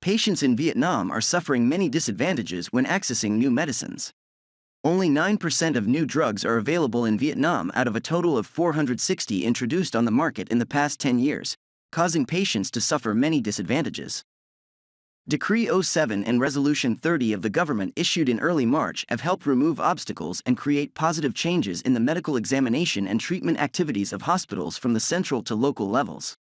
patients in Vietnam are suffering many disadvantages when accessing new medicines. Only 9% of new drugs are available in Vietnam out of a total of 460 introduced on the market in the past 10 years, causing patients to suffer many disadvantages. Decree 07 and Resolution 30 of the government issued in early March have helped remove obstacles and create positive changes in the medical examination and treatment activities of hospitals from the central to local levels.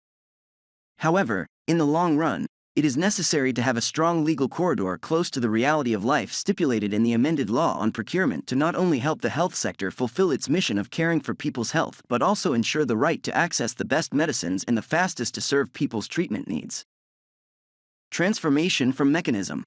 However, in the long run, it is necessary to have a strong legal corridor close to the reality of life stipulated in the amended law on procurement to not only help the health sector fulfill its mission of caring for people's health but also ensure the right to access the best medicines and the fastest to serve people's treatment needs. Transformation from mechanism.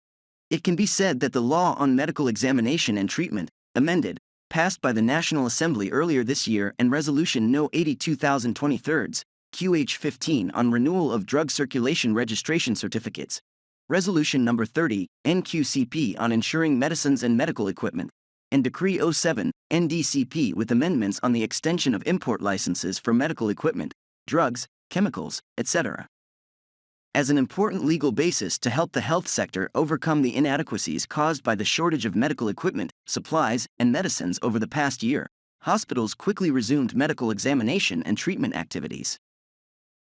It can be said that the law on medical examination and treatment, amended, passed by the National Assembly earlier this year and Resolution No. 80/2023, QH15 on renewal of drug circulation registration certificates, Resolution No. 30, NQCP on ensuring medicines and medical equipment, and Decree 07, NDCP with amendments on the extension of import licenses for medical equipment, drugs, chemicals, etc. As an important legal basis to help the health sector overcome the inadequacies caused by the shortage of medical equipment, supplies, and medicines over the past year, hospitals quickly resumed medical examination and treatment activities.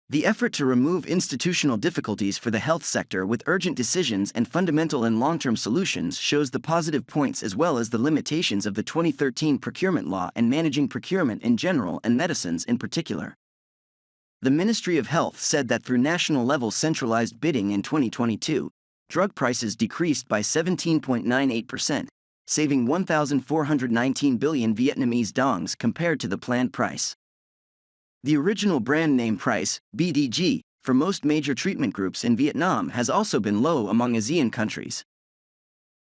The effort to remove institutional difficulties for the health sector with urgent decisions and fundamental and long-term solutions shows the positive points as well as the limitations of the 2013 Procurement Law and managing procurement in general and medicines in particular. The Ministry of Health said that through national-level centralized bidding in 2022, drug prices decreased by 17.98%, saving 1,419 billion Vietnamese dongs compared to the planned price. The original brand name price, BDG, for most major treatment groups in Vietnam has also been low among ASEAN countries.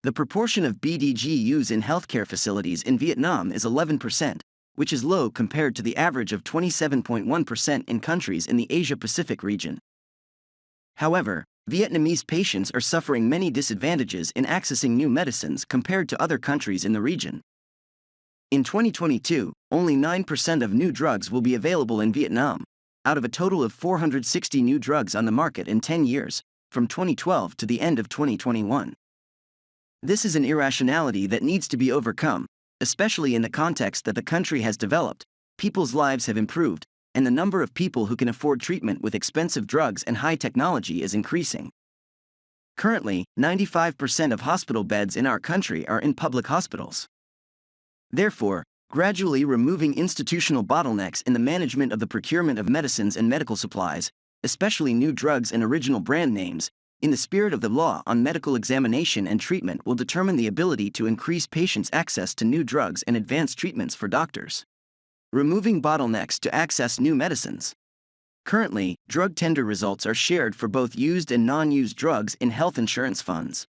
The proportion of BDG use in healthcare facilities in Vietnam is 11%, which is low compared to the average of 27.1% in countries in the Asia-Pacific region. However, Vietnamese patients are suffering many disadvantages in accessing new medicines compared to other countries in the region. In 2022, only 9% of new drugs will be available in Vietnam, out of a total of 460 new drugs on the market in 10 years, from 2012 to the end of 2021. This is an irrationality that needs to be overcome, especially in the context that the country has developed, people's lives have improved, and the number of people who can afford treatment with expensive drugs and high technology is increasing. Currently, 95% of hospital beds in our country are in public hospitals. Therefore, gradually removing institutional bottlenecks in the management of the procurement of medicines and medical supplies, especially new drugs and original brand names, in the spirit of the law on medical examination and treatment will determine the ability to increase patients' access to new drugs and advanced treatments for doctors. Removing bottlenecks to access new medicines. Currently, drug tender results are shared for both used and non-used drugs in health insurance funds.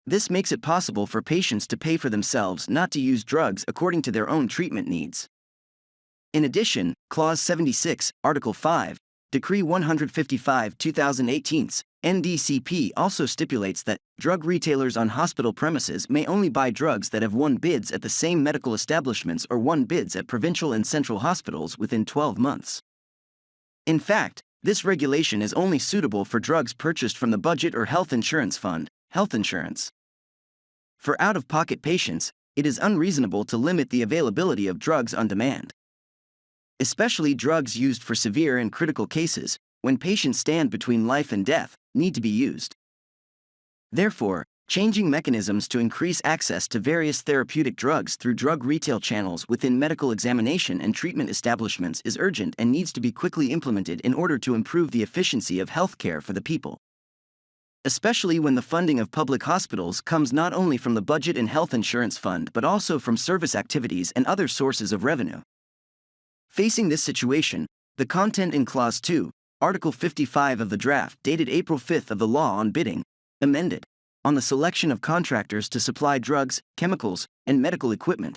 This makes it possible for patients to pay for themselves not to use drugs according to their own treatment needs. In addition, Clause 76, Article 5, Decree 155/2018, NDCP also stipulates that drug retailers on hospital premises may only buy drugs that have won bids at the same medical establishments or won bids at provincial and central hospitals within 12 months. In fact, this regulation is only suitable for drugs purchased from the budget or health insurance fund, health insurance. For out-of-pocket patients, it is unreasonable to limit the availability of drugs on demand. Especially drugs used for severe and critical cases, when patients stand between life and death, need to be used. Therefore, changing mechanisms to increase access to various therapeutic drugs through drug retail channels within medical examination and treatment establishments is urgent and needs to be quickly implemented in order to improve the efficiency of healthcare for the people. Especially when the funding of public hospitals comes not only from the budget and health insurance fund but also from service activities and other sources of revenue. Facing this situation, the content in Clause 2, Article 55 of the draft dated April 5 of the Law on Bidding, amended, on the selection of contractors to supply drugs, chemicals, and medical equipment,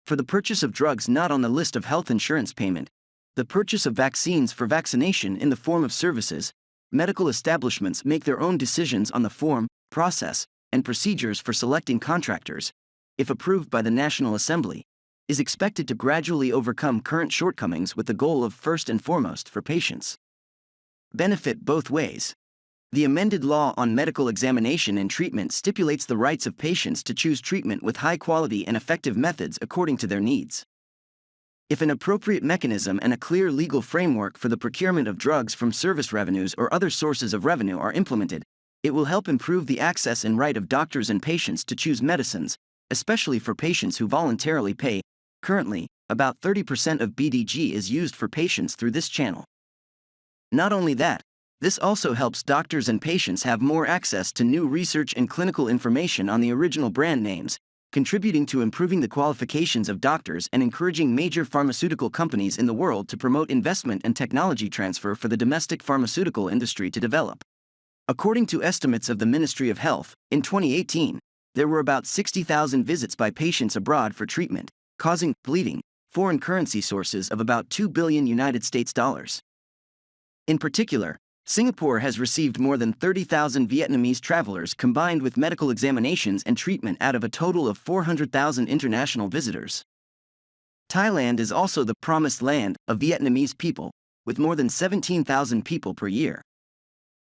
for the purchase of drugs not on the list of health insurance payment, the purchase of vaccines for vaccination in the form of services, medical establishments make their own decisions on the form, process, and procedures for selecting contractors, if approved by the National Assembly, is expected to gradually overcome current shortcomings with the goal of first and foremost for patients. Benefit both ways. The amended law on medical examination and treatment stipulates the rights of patients to choose treatment with high quality and effective methods according to their needs. If an appropriate mechanism and a clear legal framework for the procurement of drugs from service revenues or other sources of revenue are implemented, it will help improve the access and right of doctors and patients to choose medicines, especially for patients who voluntarily pay. Currently, about 30% of BDG is used for patients through this channel. Not only that, this also helps doctors and patients have more access to new research and clinical information on the original brand names, contributing to improving the qualifications of doctors and encouraging major pharmaceutical companies in the world to promote investment and technology transfer for the domestic pharmaceutical industry to develop. According to estimates of the Ministry of Health, in 2018, there were about 60,000 visits by patients abroad for treatment, causing bleeding, foreign currency sources of about $2 billion United States dollars. In particular, Singapore has received more than 30,000 Vietnamese travelers combined with medical examinations and treatment out of a total of 400,000 international visitors. Thailand is also the promised land of Vietnamese people, with more than 17,000 people per year.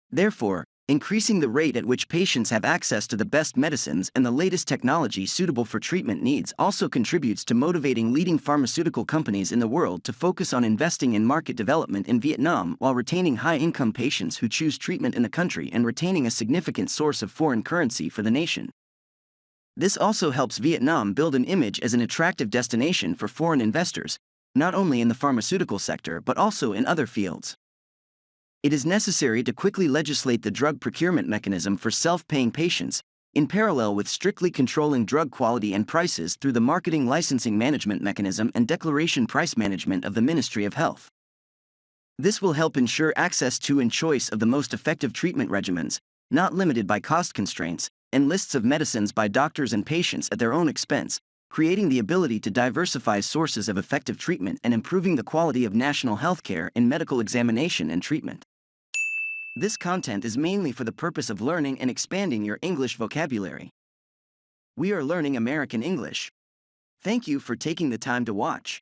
Therefore, increasing the rate at which patients have access to the best medicines and the latest technology suitable for treatment needs also contributes to motivating leading pharmaceutical companies in the world to focus on investing in market development in Vietnam while retaining high-income patients who choose treatment in the country and retaining a significant source of foreign currency for the nation. This also helps Vietnam build an image as an attractive destination for foreign investors, not only in the pharmaceutical sector but also in other fields. It is necessary to quickly legislate the drug procurement mechanism for self-paying patients, in parallel with strictly controlling drug quality and prices through the marketing licensing management mechanism and declaration price management of the Ministry of Health. This will help ensure access to and choice of the most effective treatment regimens, not limited by cost constraints, and lists of medicines by doctors and patients at their own expense, creating the ability to diversify sources of effective treatment and improving the quality of national healthcare in medical examination and treatment. This content is mainly for the purpose of learning and expanding your English vocabulary. We are learning American English. Thank you for taking the time to watch.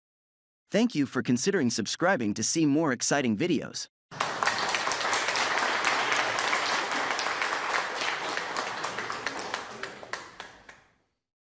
Thank you for considering subscribing to see more exciting videos.